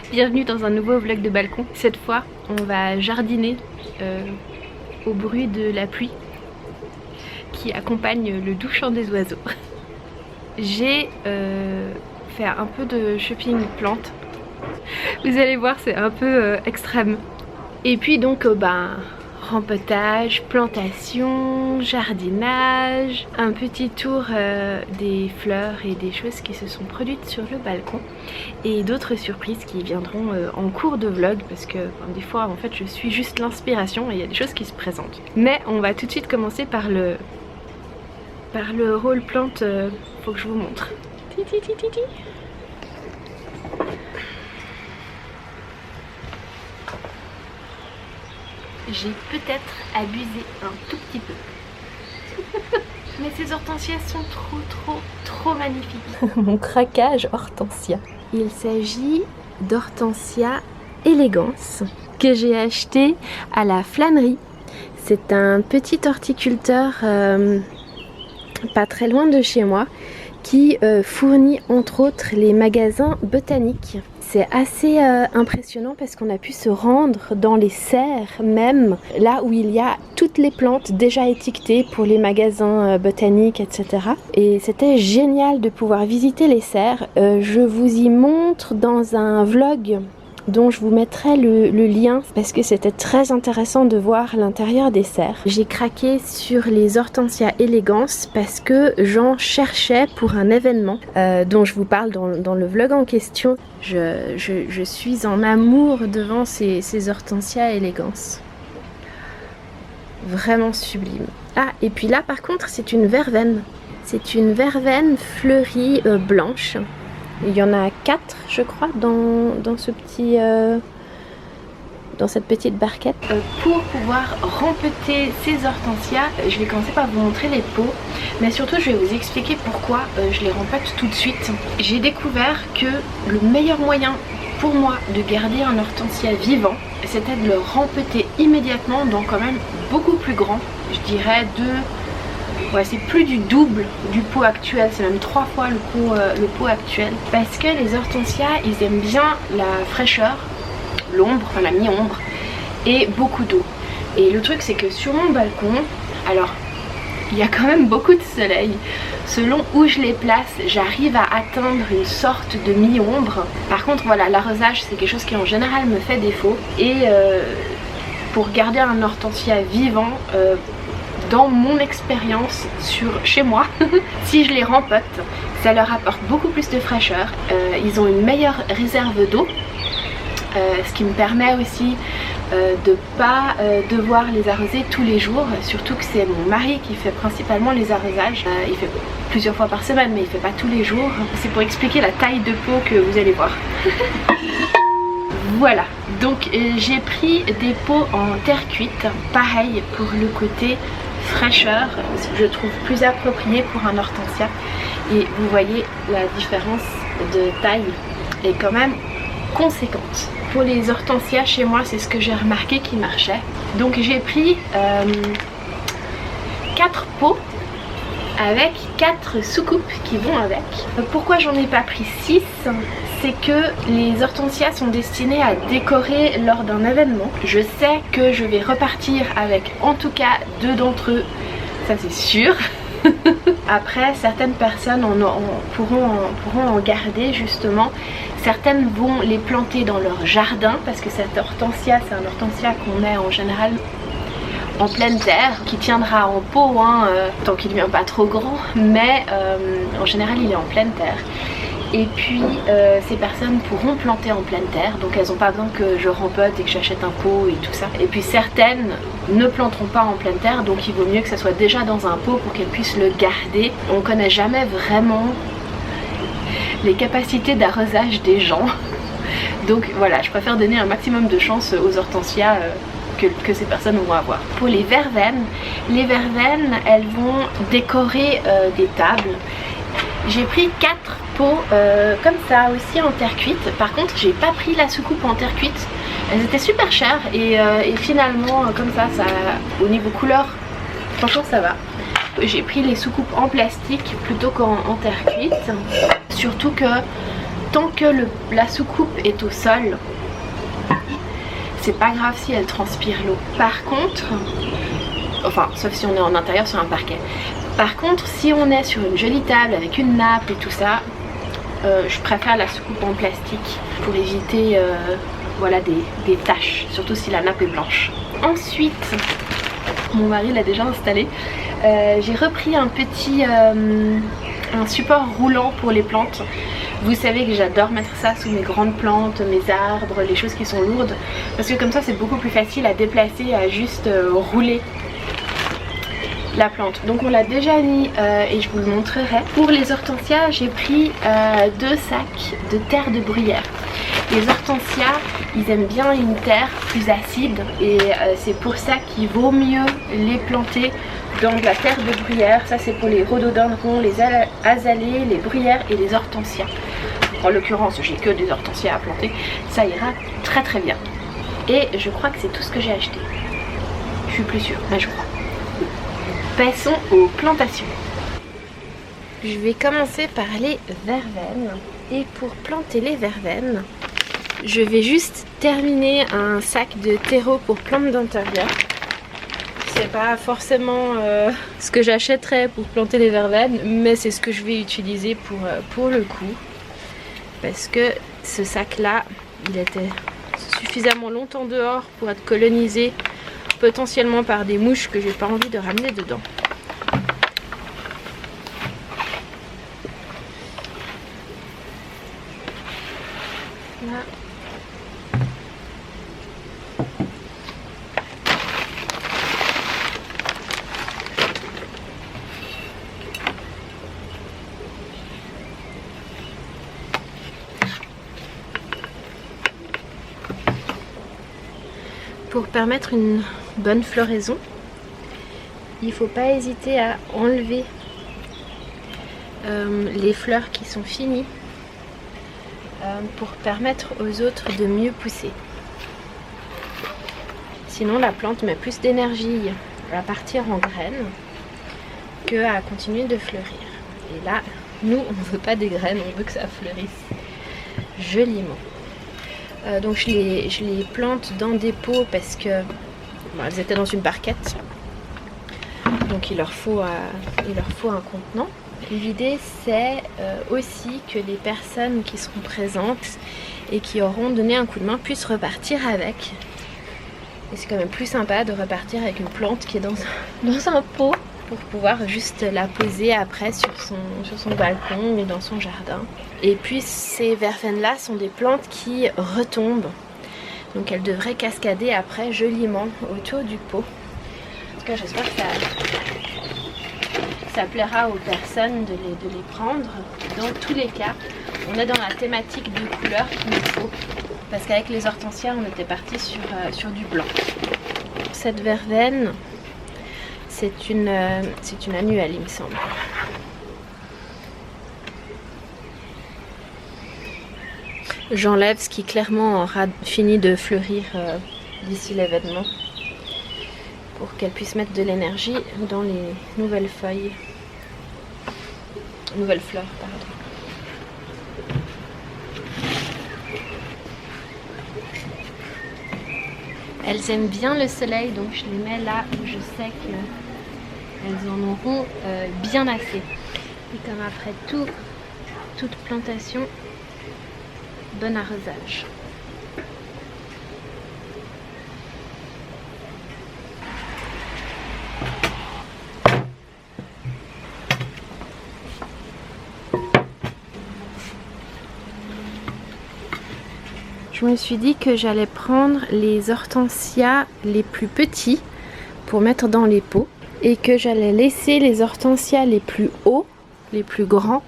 Bienvenue dans un nouveau vlog de balcon. Cette fois, on va jardiner au bruit de la pluie qui accompagne le doux chant des oiseaux. J'ai fait un peu de shopping plantes. Vous allez voir, c'est un peu extrême. Et puis donc, rempotage, plantation, jardinage, un petit tour des fleurs et des choses qui se sont produites sur le balcon et d'autres surprises qui viendront en cours de vlog parce que des fois en fait je suis juste l'inspiration et il y a des choses qui se présentent. Mais on va tout de suite commencer par le rôle plante, faut que je vous montre. J'ai peut-être abusé un tout petit peu. Mais ces hortensias sont trop magnifiques. Mon craquage hortensia. Il s'agit d'hortensia élégance que j'ai acheté à la flânerie. C'est un petit horticulteur pas très loin de chez moi qui fournit entre autres les magasins botaniques. C'est assez impressionnant parce qu'on a pu se rendre dans les serres même, là où il y a toutes les plantes déjà étiquetées pour les magasins botaniques, etc. Et c'était génial de pouvoir visiter les serres. Je vous y montre dans un vlog dont je vous mettrai le lien parce que c'était très intéressant de voir l'intérieur des serres. J'ai craqué sur les hortensias élégance parce que j'en cherchais pour un événement dont je vous parle dans le vlog en question. Je suis en amour devant ces hortensias élégance. Vraiment sublime. Ah, et puis là par contre c'est une verveine. C'est une verveine fleurie blanche. Il y en a 4 je crois dans ce petit dans cette petite barquette. Pour pouvoir rempeter ces hortensias, je vais commencer par vous montrer les pots, mais surtout je vais vous expliquer pourquoi je les rempete tout de suite. J'ai découvert que le meilleur moyen pour moi de garder un hortensia vivant, c'était de le rempeter immédiatement dans quand même beaucoup plus grand, je dirais ouais, c'est plus du double du pot actuel, c'est même 3 fois le pot actuel. Parce que les hortensias, ils aiment bien la fraîcheur, l'ombre, enfin la mi-ombre, et beaucoup d'eau. Et le truc c'est que sur mon balcon, alors il y a quand même beaucoup de soleil. Selon où je les place, j'arrive à atteindre une sorte de mi-ombre. Par contre voilà, l'arrosage c'est quelque chose qui en général me fait défaut. Et pour garder un hortensia vivant, dans mon expérience chez moi, si je les rempote, ça leur apporte beaucoup plus de fraîcheur. Ils ont une meilleure réserve d'eau, ce qui me permet aussi de pas devoir les arroser tous les jours, surtout que c'est mon mari qui fait principalement les arrosages. Il fait plusieurs fois par semaine mais il fait pas tous les jours. C'est pour expliquer la taille de pot que vous allez voir. Voilà, donc j'ai pris des pots en terre cuite, pareil pour le côté fraîcheur, je trouve plus approprié pour un hortensia. Et vous voyez la différence de taille est quand même conséquente. Pour les hortensias chez moi, c'est ce que j'ai remarqué qui marchait. Donc j'ai pris 4 pots avec 4 soucoupes qui vont avec. Pourquoi j'en ai pas pris 6? C'est que les hortensias sont destinées à décorer lors d'un événement. Je sais que je vais repartir avec en tout cas 2 d'entre eux, ça c'est sûr. Après certaines personnes pourront en garder justement. Certaines vont les planter dans leur jardin parce que cette hortensia, c'est un hortensia qu'on met en général en pleine terre, qui tiendra en pot tant qu'il ne devient pas trop grand, mais en général il est en pleine terre. Et puis ces personnes pourront planter en pleine terre, donc elles n'ont pas besoin que je rempote et que j'achète un pot et tout ça. Et puis certaines ne planteront pas en pleine terre, donc il vaut mieux que ça soit déjà dans un pot pour qu'elles puissent le garder. On ne connaît jamais vraiment les capacités d'arrosage des gens. Donc voilà, je préfère donner un maximum de chance aux hortensias que ces personnes vont avoir. Pour les verveines, elles vont décorer des tables. J'ai pris 4 pots comme ça aussi en terre cuite. Par contre j'ai pas pris la soucoupe en terre cuite. Elles étaient super chères et finalement comme ça, au niveau couleur, franchement ça va. J'ai pris les soucoupes en plastique plutôt qu'en terre cuite. Surtout que tant que la soucoupe est au sol, c'est pas grave si elle transpire l'eau. Par contre, enfin sauf si on est en intérieur sur un parquet. Par contre, si on est sur une jolie table avec une nappe et tout ça, je préfère la soucoupe en plastique pour éviter voilà, des taches, surtout si la nappe est blanche. Ensuite, mon mari l'a déjà installé, j'ai repris un petit un support roulant pour les plantes. Vous savez que j'adore mettre ça sous mes grandes plantes, mes arbres, les choses qui sont lourdes, parce que comme ça c'est beaucoup plus facile à déplacer, à juste rouler la plante. Donc on l'a déjà mis et je vous le montrerai. Pour les hortensias, j'ai pris 2 sacs de terre de bruyère. Les hortensias, ils aiment bien une terre plus acide et c'est pour ça qu'il vaut mieux les planter dans de la terre de bruyère. Ça c'est pour les rhododendrons, les azalées, les bruyères et les hortensias. En l'occurrence, j'ai que des hortensias à planter, ça ira très très bien. Et je crois que c'est tout ce que j'ai acheté. Je suis plus sûre, mais je crois. Passons aux plantations. Je vais commencer par les verveines. Et pour planter les verveines, je vais juste terminer un sac de terreau pour plantes d'intérieur. C'est pas forcément ce que j'achèterais pour planter les verveines, mais c'est ce que je vais utiliser pour le coup. Parce que ce sac là, il était suffisamment longtemps dehors pour être colonisé potentiellement par des mouches que j'ai pas envie de ramener dedans. Là. Pour permettre une bonne floraison, il ne faut pas hésiter à enlever les fleurs qui sont finies pour permettre aux autres de mieux pousser. Sinon la plante met plus d'énergie à partir en graines que à continuer de fleurir. Et là, nous on ne veut pas des graines, on veut que ça fleurisse joliment. Donc je les plante dans des pots parce que bon, elles étaient dans une barquette. Donc il leur faut un contenant. L'idée c'est aussi que les personnes qui seront présentes et qui auront donné un coup de main puissent repartir avec. Et c'est quand même plus sympa de repartir avec une plante qui est dans un pot pour pouvoir juste la poser après sur son balcon ou dans son jardin. Et puis ces verveines là sont des plantes qui retombent. Donc elles devraient cascader après joliment autour du pot. En tout cas j'espère que ça plaira aux personnes de les prendre. Dans tous les cas, on est dans la thématique de couleur qu'il nous faut. Parce qu'avec les hortensias, on était parti sur du blanc. Cette verveine, c'est une annuelle, il me semble. J'enlève ce qui clairement aura fini de fleurir d'ici l'événement pour qu'elle puisse mettre de l'énergie dans les nouvelles feuilles. Nouvelles fleurs, pardon. Elles aiment bien le soleil, donc je les mets là où je sais qu'elles en auront bien assez. Et comme après toute plantation, bon arrosage. Je me suis dit que j'allais prendre les hortensias les plus petits pour mettre dans les pots et que j'allais laisser les hortensias les plus hauts, les plus grands,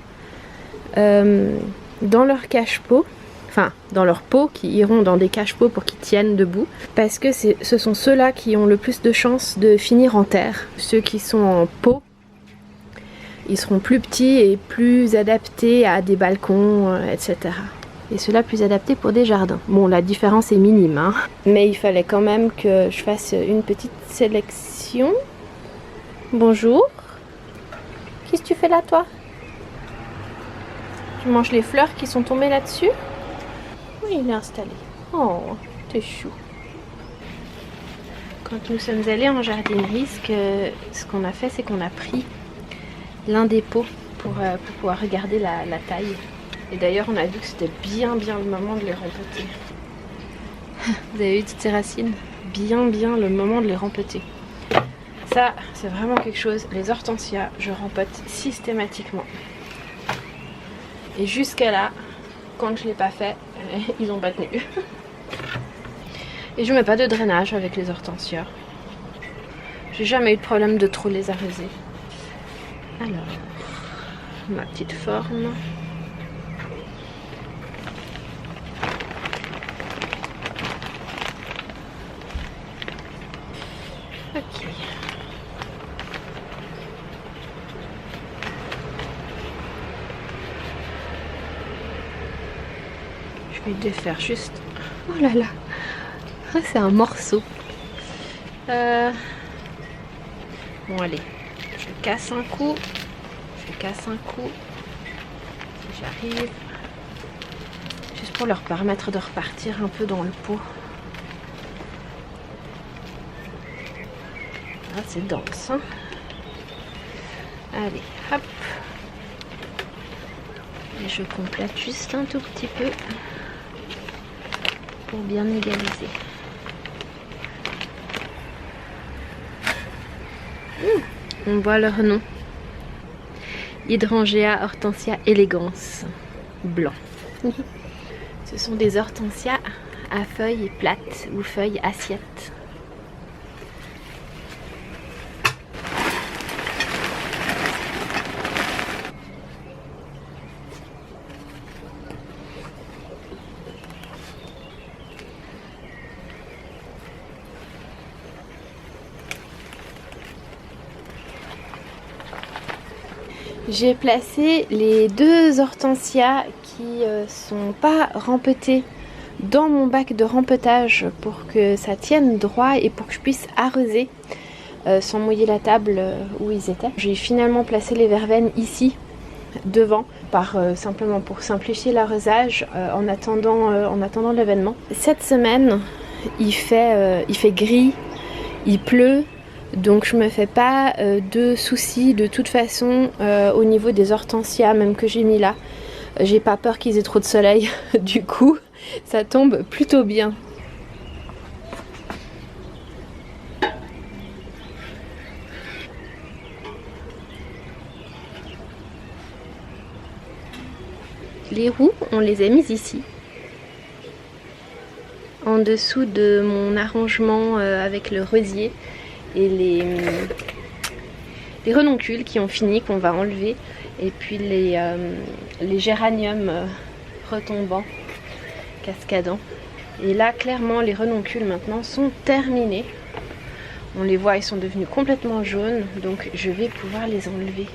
dans leur cache-pot, enfin dans leurs pots qui iront dans des cache-pots pour qu'ils tiennent debout, parce que ce sont ceux-là qui ont le plus de chances de finir en terre. Ceux qui sont en pot, ils seront plus petits et plus adaptés à des balcons, etc. Et ceux-là plus adaptés pour des jardins. Bon, la différence est minime, hein. Mais il fallait quand même que je fasse une petite sélection. Bonjour. Qu'est-ce que tu fais là, toi? Tu manges les fleurs qui sont tombées là-dessus? Oui, il est installé. Oh, t'es chou. Quand nous sommes allés en jardinerie, ce qu'on a fait, c'est qu'on a pris l'un des pots pour pouvoir regarder la taille. Et d'ailleurs, on a vu que c'était bien le moment de les rempoter. Vous avez vu toutes ces racines? Bien le moment de les rempoter. Ça, c'est vraiment quelque chose. Les hortensias, je rempote systématiquement. Et jusqu'à là, quand je ne l'ai pas fait, ils n'ont pas tenu. Et je mets pas de drainage avec les hortensias. J'ai jamais eu de problème de trop les arroser. Alors, ma petite forme. Ok. Je vais défaire juste. Oh là là. Ah, c'est un morceau. Bon allez. Je casse un coup. Si j'arrive. Juste pour leur permettre de repartir un peu dans le pot. Ah, c'est dense, hein. Allez, hop. Et je complète juste un tout petit peu pour bien égaliser. On voit leur nom. Hydrangea hortensia elegans blanc. Ce sont des hortensias à feuilles plates ou feuilles assiettes. J'ai placé les deux hortensias qui sont pas rempetées dans mon bac de rempetage pour que ça tienne droit et pour que je puisse arroser sans mouiller la table où ils étaient. J'ai finalement placé les verveines ici devant simplement pour simplifier l'arrosage en attendant l'événement. Cette semaine il fait gris, il pleut. Donc je me fais pas de soucis de toute façon au niveau des hortensias même que j'ai mis là. J'ai pas peur qu'ils aient trop de soleil, du coup ça tombe plutôt bien. Les roues, on les a mises ici. En dessous de mon arrangement avec le rosier. Et les renoncules qui ont fini, qu'on va enlever, et puis les géraniums retombants, cascadants. Et là, clairement, les renoncules maintenant sont terminés. On les voit, ils sont devenus complètement jaunes, donc je vais pouvoir les enlever.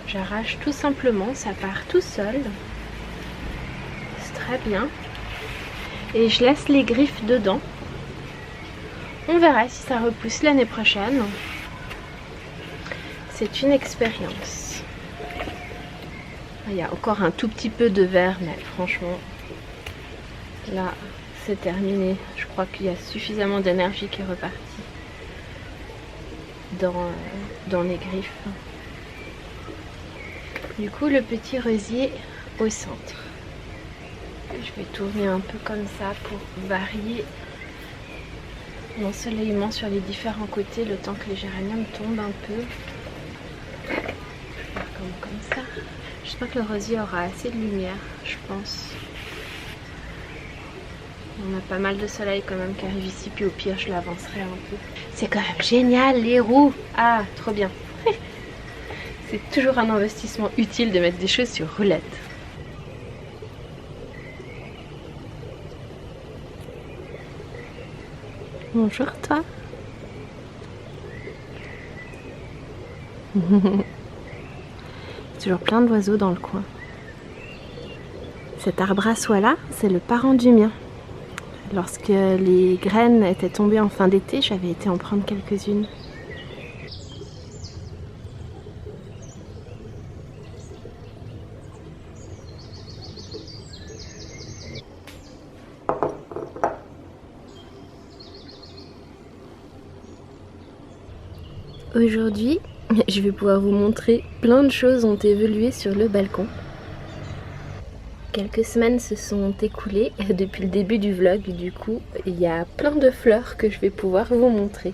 J'arrache tout simplement, ça part tout seul. C'est très bien. Et je laisse les griffes dedans. On verra si ça repousse l'année prochaine. C'est une expérience. Il y a encore un tout petit peu de vert, mais franchement, là, c'est terminé. Je crois qu'il y a suffisamment d'énergie qui est repartie dans les griffes. Du coup, le petit rosier au centre. Je vais tourner un peu comme ça pour varier l'ensoleillement sur les différents côtés le temps que les géraniums tombent un peu. Comme ça. J'espère que le rosier aura assez de lumière, je pense. On a pas mal de soleil quand même qui arrive ici, puis au pire je l'avancerai un peu. C'est quand même génial les roues. Ah, trop bien. C'est toujours un investissement utile de mettre des choses sur roulette. Bonjour toi. Toujours plein d'oiseaux dans le coin. Cet arbre à soie là, c'est le parent du mien. Lorsque les graines étaient tombées en fin d'été, j'avais été en prendre quelques-unes. Aujourd'hui, je vais pouvoir vous montrer plein de choses ont évolué sur le balcon. Quelques semaines se sont écoulées depuis le début du vlog, du coup il y a plein de fleurs que je vais pouvoir vous montrer.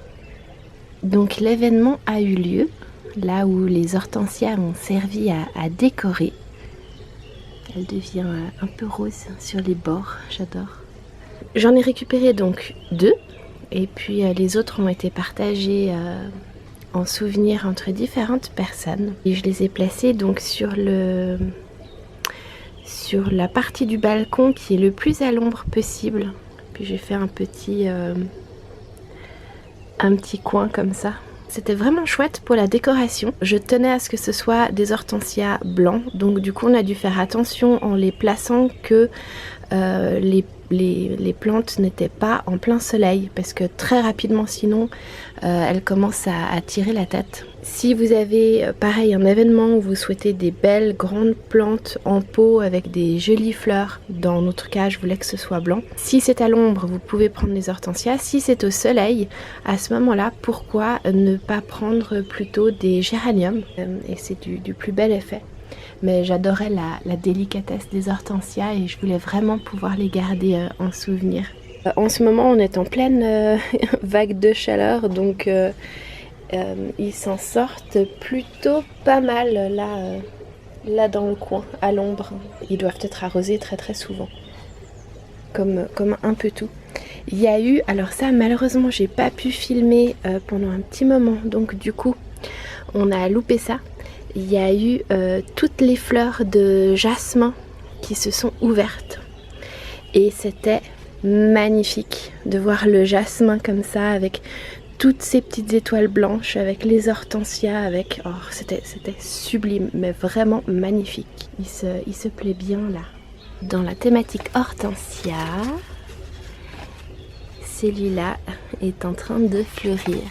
Donc l'événement a eu lieu, là où les hortensias ont servi à décorer. Elle devient un peu rose sur les bords, j'adore. J'en ai récupéré donc 2, et puis les autres ont été partagés en souvenir entre différentes personnes. Et je les ai placés donc sur la partie du balcon qui est le plus à l'ombre possible. Puis j'ai fait un petit coin comme ça. C'était vraiment chouette pour la décoration. Je tenais à ce que ce soit des hortensias blancs, donc du coup on a dû faire attention en les plaçant que les plantes n'étaient pas en plein soleil, parce que très rapidement sinon elles commencent à tirer la tête. Si vous avez pareil un événement où vous souhaitez des belles grandes plantes en pot avec des jolies fleurs, dans notre cas je voulais que ce soit blanc, si c'est à l'ombre vous pouvez prendre les hortensias. Si c'est au soleil, à ce moment là pourquoi ne pas prendre plutôt des géraniums, et c'est du plus bel effet. Mais j'adorais la délicatesse des hortensias et je voulais vraiment pouvoir les garder en souvenir. En ce moment on est en pleine vague de chaleur, donc ils s'en sortent plutôt pas mal là dans le coin, à l'ombre. Ils doivent être arrosés très très souvent, comme un peu tout. Il y a eu, alors ça malheureusement j'ai pas pu filmer pendant un petit moment, donc du coup on a loupé ça. Il y a eu toutes les fleurs de jasmin qui se sont ouvertes et c'était magnifique de voir le jasmin comme ça avec toutes ces petites étoiles blanches, avec les hortensias, avec... Oh, c'était sublime, mais vraiment magnifique. Il se plaît bien là. Dans la thématique hortensia, celui-là est en train de fleurir.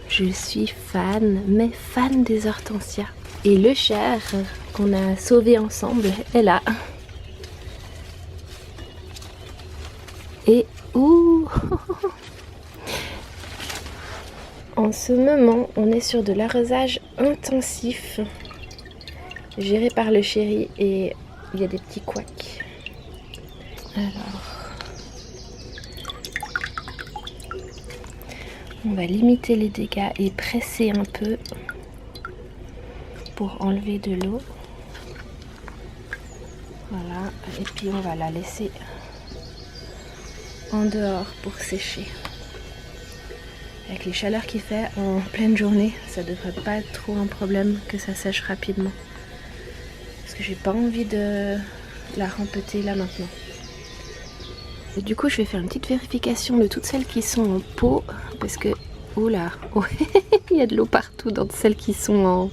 Je suis fan, mais fan des hortensias. Et le cher qu'on a sauvé ensemble est là. Et ouh, en ce moment, on est sur de l'arrosage intensif, géré par le chéri, et il y a des petits couacs. Alors, on va limiter les dégâts et presser un peu pour enlever de l'eau. Voilà, et puis on va la laisser en dehors pour sécher. Avec les chaleurs qu'il fait en pleine journée, ça devrait pas être trop un problème que ça sèche rapidement. Parce que j'ai pas envie de la rempeter là maintenant. Et du coup, je vais faire une petite vérification de toutes celles qui sont en pot, parce que oula, oh, il y a de l'eau partout dans celles qui sont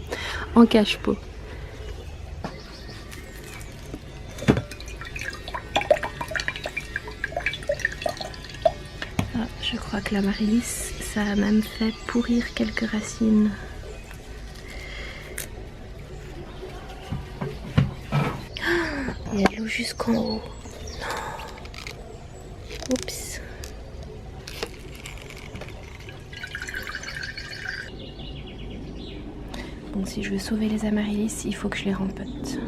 en cache-pot. Ah, je crois que l'amaryllis, ça a même fait pourrir quelques racines. Ah, il y a de l'eau jusqu'en haut. Oups. Bon, si je veux sauver les amaryllis, il faut que je les rempote.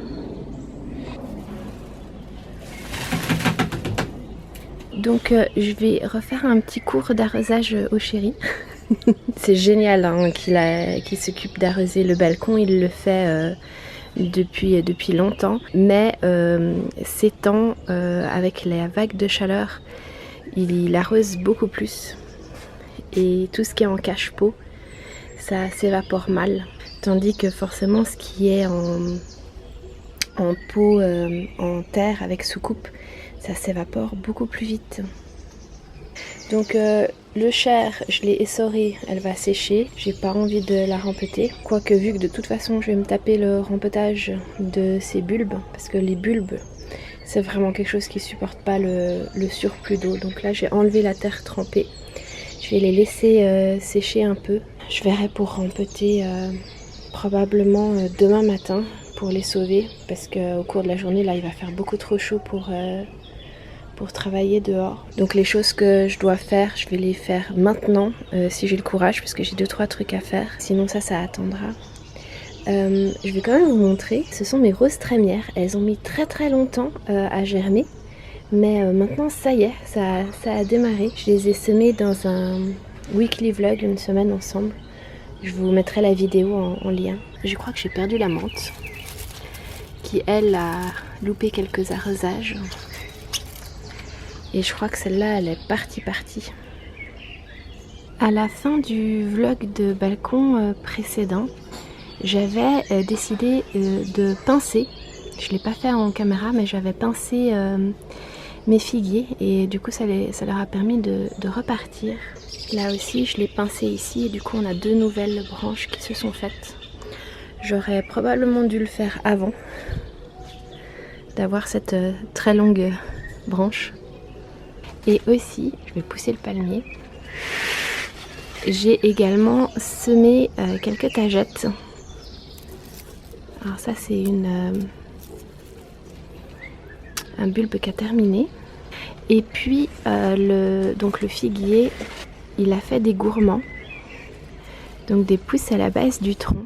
Donc je vais refaire un petit cours d'arrosage au chéri. C'est génial hein, qu'il s'occupe d'arroser le balcon, il le fait depuis longtemps. Mais ces temps, avec la vague de chaleur, il arrose beaucoup plus. Et tout ce qui est en cache-pot, ça s'évapore mal. Tandis que forcément ce qui est en pot, en terre avec soucoupe, ça s'évapore beaucoup plus vite. Donc Le chair, je l'ai essorée, elle va sécher. J'ai pas envie de la rempeter. Quoique vu que de toute façon je vais me taper le rempetage de ces bulbes, parce que les bulbes, c'est vraiment quelque chose qui supporte pas le surplus d'eau. Donc là j'ai enlevé la terre trempée. Je vais les laisser sécher un peu. Je verrai pour rempeter probablement demain matin pour les sauver. Parce qu'au cours de la journée là il va faire beaucoup trop chaud pour travailler dehors. Donc les choses que je dois faire, je vais les faire maintenant si j'ai le courage parce que j'ai 2-3 trucs à faire. Sinon ça attendra. Je vais quand même vous montrer. Ce sont mes roses trémières. Elles ont mis très longtemps à germer. Mais maintenant ça y est, ça a démarré. Je les ai semées dans un weekly vlog, une semaine ensemble. Je vous mettrai la vidéo en lien. Je crois que j'ai perdu la menthe qui elle a loupé quelques arrosages. Et je crois que celle-là, elle est partie. À la fin du vlog de balcon précédent, j'avais décidé de pincer. Je ne l'ai pas fait en caméra, mais j'avais pincé mes figuiers. Et du coup, ça leur a permis de repartir. Là aussi, je l'ai pincé ici. Et du coup, on a 2 nouvelles branches qui se sont faites. J'aurais probablement dû le faire avant d'avoir cette très longue branche. Et aussi, je vais pousser le palmier, j'ai également semé quelques tagettes. Alors ça c'est un bulbe qui a terminé. Et puis donc le figuier, il a fait des gourmands. Donc des pousses à la base du tronc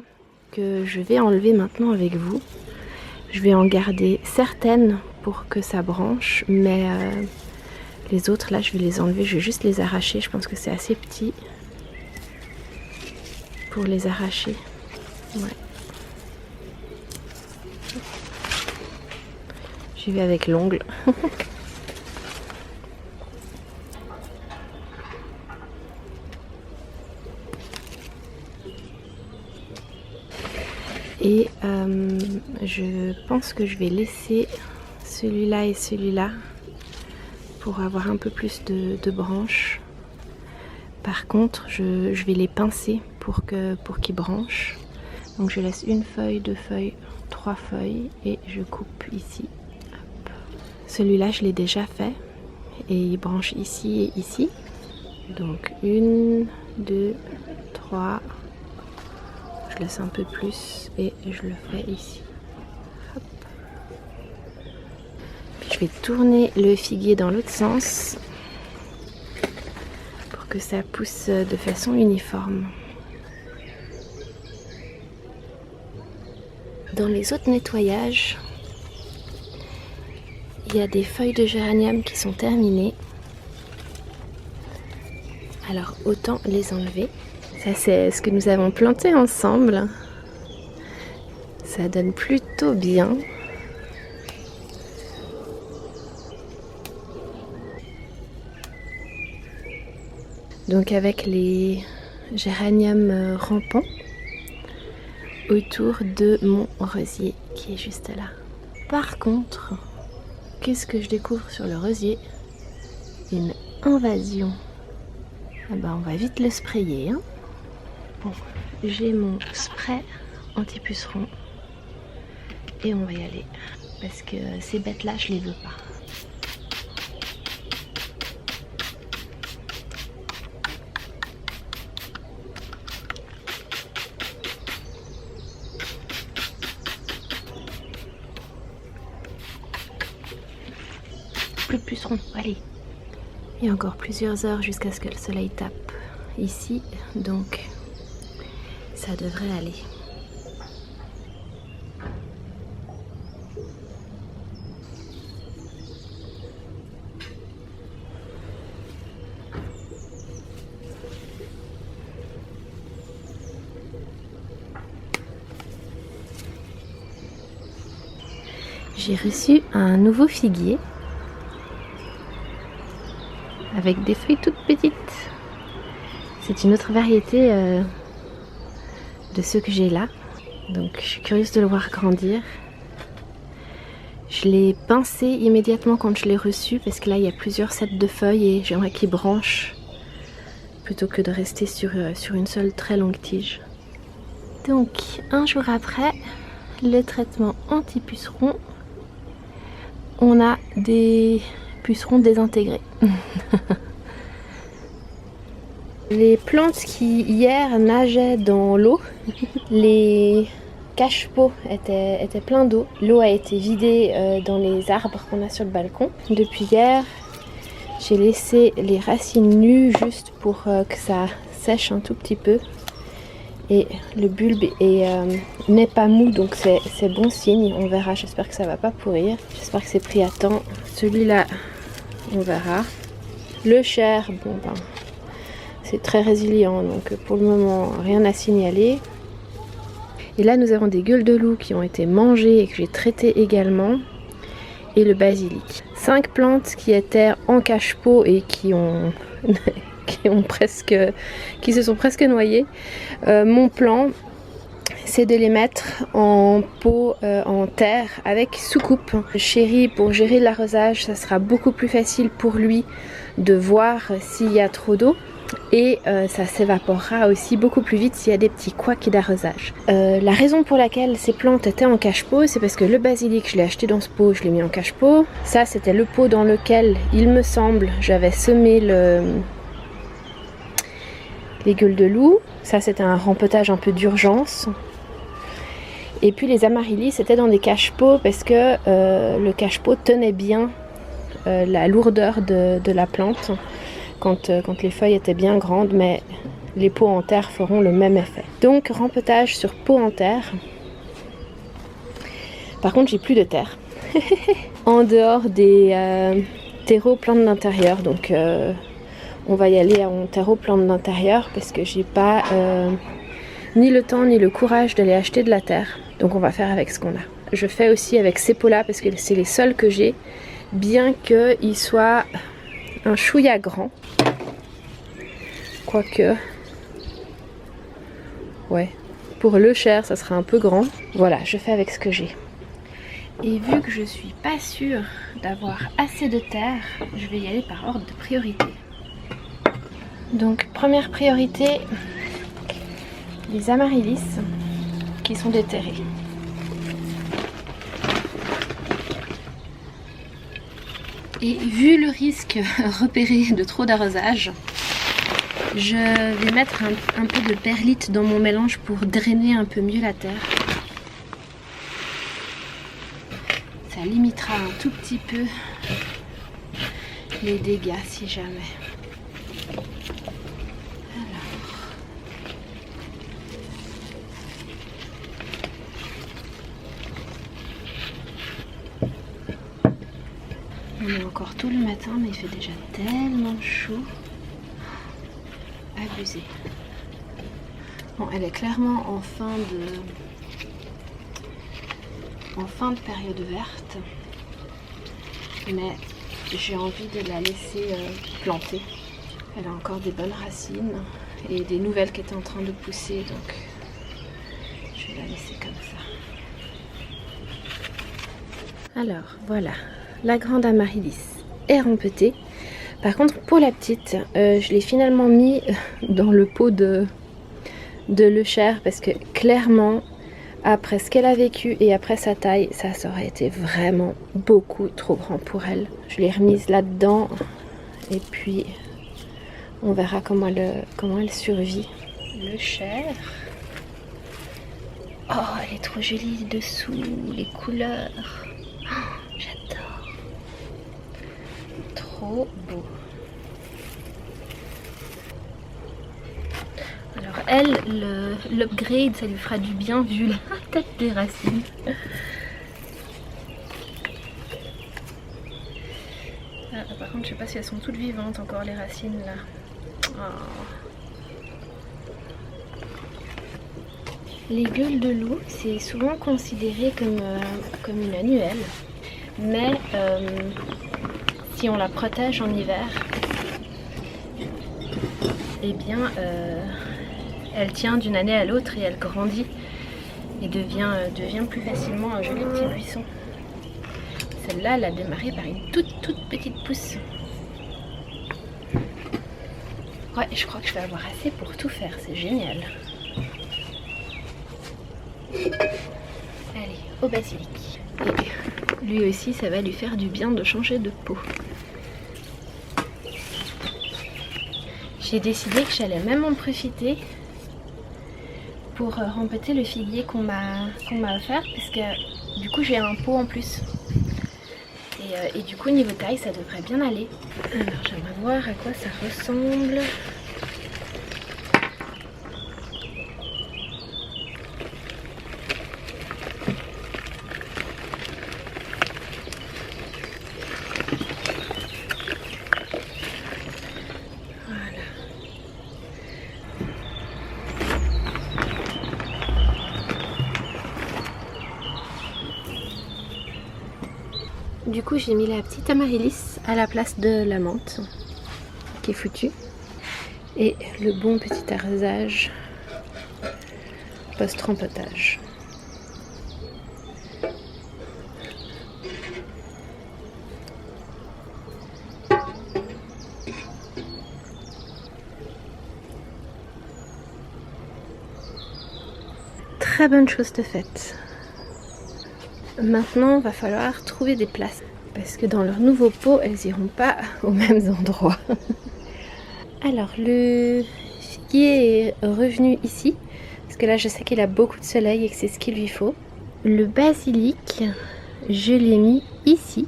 que je vais enlever maintenant avec vous. Je vais en garder certaines pour que ça branche, mais les autres là je vais les enlever, je vais juste les arracher. Je pense que c'est assez petit pour les arracher. Ouais. J'y vais avec l'ongle. Et je pense que je vais laisser celui-là et celui-là pour avoir un peu plus de branches. Par contre, je vais les pincer pour qu'ils branchent. Donc je laisse 1 feuille, 2 feuilles, 3 feuilles et je coupe ici. Celui-là, je l'ai déjà fait et il branche ici et ici. Donc 1, 2, 3. Je laisse un peu plus et je le fais ici. Hop. Puis je vais tourner le figuier dans l'autre sens pour que ça pousse de façon uniforme. Dans les autres nettoyages, il y a des feuilles de géranium qui sont terminées. Alors autant les enlever. Ça c'est ce que nous avons planté ensemble. Ça donne plutôt bien. Donc avec les géraniums rampants autour de mon rosier qui est juste là. Par contre, qu'est-ce que je découvre sur le rosier? Une invasion. Ah bah, on va vite le sprayer, hein. Bon, j'ai mon spray anti-puceron et on va y aller parce que ces bêtes là je les veux pas. Plus de pucerons, allez. Il y a encore plusieurs heures jusqu'à ce que le soleil tape ici, donc ça devrait aller. J'ai reçu un nouveau figuier avec des feuilles toutes petites. C'est une autre variété de ceux que j'ai là. Donc je suis curieuse de le voir grandir. Je l'ai pincé immédiatement quand je l'ai reçu parce que là il y a plusieurs sets de feuilles et j'aimerais qu'il branche plutôt que de rester sur une seule très longue tige. Donc un jour après le traitement anti-pucerons, on a des pucerons désintégrés. Les plantes qui hier nageaient dans l'eau, les cache-pots étaient pleins d'eau. L'eau a été vidée dans les arbres qu'on a sur le balcon. Depuis hier, j'ai laissé les racines nues juste pour que ça sèche un tout petit peu. Et le bulbe n'est pas mou, donc c'est bon signe. On verra, j'espère que ça va pas pourrir. J'espère que c'est pris à temps. Celui-là, on verra. Le chair, bon ben, c'est très résilient, donc pour le moment, rien à signaler. Et là, nous avons des gueules de loup qui ont été mangées et que j'ai traitées également. Et le basilic. 5 plantes qui étaient en cache-pot et qui se sont presque noyées. Mon plan, c'est de les mettre en pot en terre avec soucoupe. Chéri, pour gérer l'arrosage, ça sera beaucoup plus facile pour lui de voir s'il y a trop d'eau. Et ça s'évaporera aussi beaucoup plus vite s'il y a des petits couacs d'arrosage. La raison pour laquelle ces plantes étaient en cache-pot, c'est parce que le basilic, je l'ai acheté dans ce pot, je l'ai mis en cache-pot. Ça, c'était le pot dans lequel, il me semble, j'avais semé les gueules de loup. Ça, c'était un rempotage un peu d'urgence. Et puis les amaryllis, c'était dans des cache-pots parce que le cache-pot tenait bien la lourdeur de la plante. Quand les feuilles étaient bien grandes, mais les pots en terre feront le même effet. Donc rempotage sur pot en terre. Par contre, j'ai plus de terre. En dehors des terreaux plantes d'intérieur. Donc on va y aller en terreau plantes d'intérieur parce que j'ai pas ni le temps ni le courage d'aller acheter de la terre. Donc on va faire avec ce qu'on a. Je fais aussi avec ces pots-là parce que c'est les seuls que j'ai, bien qu'ils soient un chouïa grand. Quoique, ouais, pour le chair, ça sera un peu grand. Voilà, je fais avec ce que j'ai. Et vu que je suis pas sûre d'avoir assez de terre, je vais y aller par ordre de priorité. Donc, première priorité, les amaryllis qui sont déterrés. Et vu le risque repéré de trop d'arrosage, je vais mettre un peu de perlite dans mon mélange pour drainer un peu mieux la terre. Ça limitera un tout petit peu les dégâts si jamais. On est encore tôt le matin, mais il fait déjà tellement chaud. Abusé. Bon, elle est clairement en fin de période verte, mais j'ai envie de la laisser planter. Elle a encore des bonnes racines et des nouvelles qui étaient en train de pousser, donc je vais la laisser comme ça. Alors voilà, la grande amaryllis est rempetée. Par contre, pour la petite, je l'ai finalement mis dans le pot de le chair parce que clairement, après ce qu'elle a vécu et après sa taille, ça aurait été vraiment beaucoup trop grand pour elle. Je l'ai remise là-dedans et puis on verra comment elle survit. Le chair. Oh, elle est trop jolie dessous, les couleurs. Oh, j'adore. Trop beau. Alors elle, l'upgrade, ça lui fera du bien vu la tête des racines. Ah, par contre, je sais pas si elles sont toutes vivantes encore les racines là. Oh. Les gueules de loup, c'est souvent considéré comme une annuelle, mais si on la protège en hiver, eh bien elle tient d'une année à l'autre et elle grandit et devient plus facilement un joli petit buisson. Celle-là, elle a démarré par une toute petite pousse. Ouais, je crois que je vais avoir assez pour tout faire, c'est génial. Allez, au basilic. Et lui aussi, ça va lui faire du bien de changer de peau. J'ai décidé que j'allais même en profiter pour rempêter le figuier qu'on m'a offert, parce que du coup j'ai un pot en plus. Et du coup niveau taille ça devrait bien aller. Alors j'aimerais voir à quoi ça ressemble. Du coup j'ai mis la petite amaryllis à la place de la menthe qui est foutue et le bon petit arrosage post-rempotage. Très bonne chose de faite. Maintenant, va falloir trouver des places parce que dans leur nouveau pot, elles iront pas aux mêmes endroits. Alors, le figuier est revenu ici parce que là, je sais qu'il a beaucoup de soleil et que c'est ce qu'il lui faut. Le basilic, je l'ai mis ici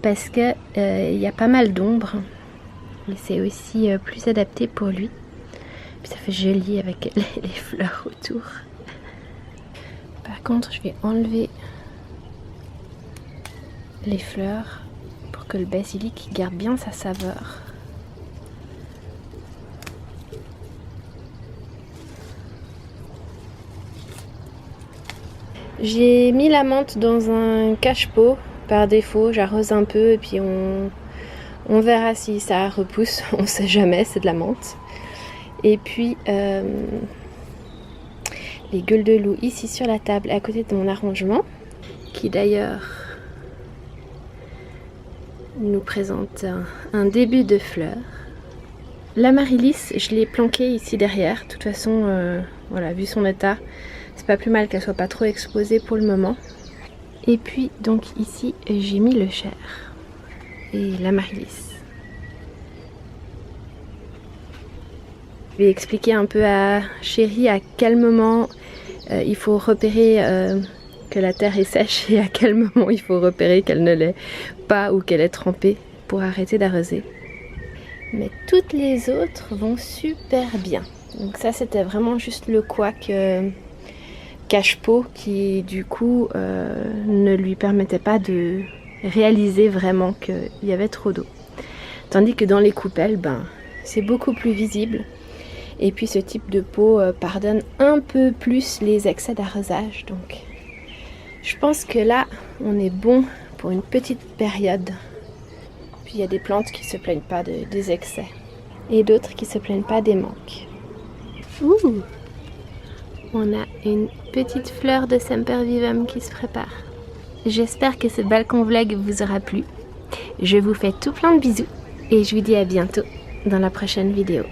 parce que il y a pas mal d'ombre et c'est aussi plus adapté pour lui. Puis ça fait joli avec les fleurs autour. Par contre, je vais enlever les fleurs pour que le basilic garde bien sa saveur. J'ai mis la menthe dans un cache-pot par défaut, j'arrose un peu et puis on verra si ça repousse, on sait jamais, c'est de la menthe. Et puis les gueules de loup ici sur la table à côté de mon arrangement, qui d'ailleurs nous présente un début de fleurs. L'amaryllis, je l'ai planquée ici derrière. De toute façon, voilà, vu son état, c'est pas plus mal qu'elle soit pas trop exposée pour le moment. Et puis donc ici, j'ai mis le chair et l'amaryllis. Je vais expliquer un peu à Chérie à quel moment il faut repérer que la terre est sèche et à quel moment il faut repérer qu'elle ne l'est pas ou qu'elle est trempée pour arrêter d'arroser. Mais toutes les autres vont super bien. Donc ça c'était vraiment juste le couac cache-pot qui du coup ne lui permettait pas de réaliser vraiment qu'il y avait trop d'eau. Tandis que dans les coupelles, ben, c'est beaucoup plus visible. Et puis ce type de pot pardonne un peu plus les excès d'arrosage. Donc je pense que là, on est bon pour une petite période. Puis il y a des plantes qui ne se plaignent pas des excès. Et d'autres qui ne se plaignent pas des manques. Ouh! On a une petite fleur de Sempervivum qui se prépare. J'espère que ce balcon vlog vous aura plu. Je vous fais tout plein de bisous. Et je vous dis à bientôt dans la prochaine vidéo.